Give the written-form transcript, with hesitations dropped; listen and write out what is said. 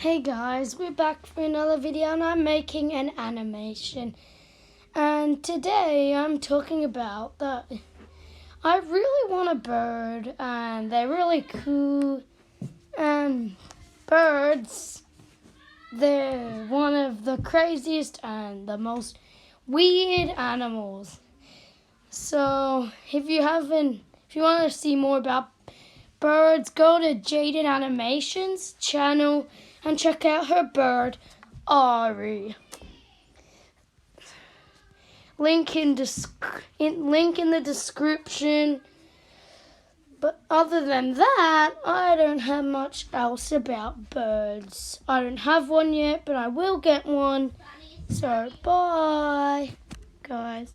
Hey guys, we're back for another video and I'm making an animation. And today I'm talking about that I really want a bird and they're really cool. And birds, they're one of the craziest and the most weird animals. So if you want to see more about birds, go to Jaden Animations channel and check out her bird, Ari. Link in the description. But other than that, I don't have much else about birds. I don't have one yet, but I will get one. So bye, guys.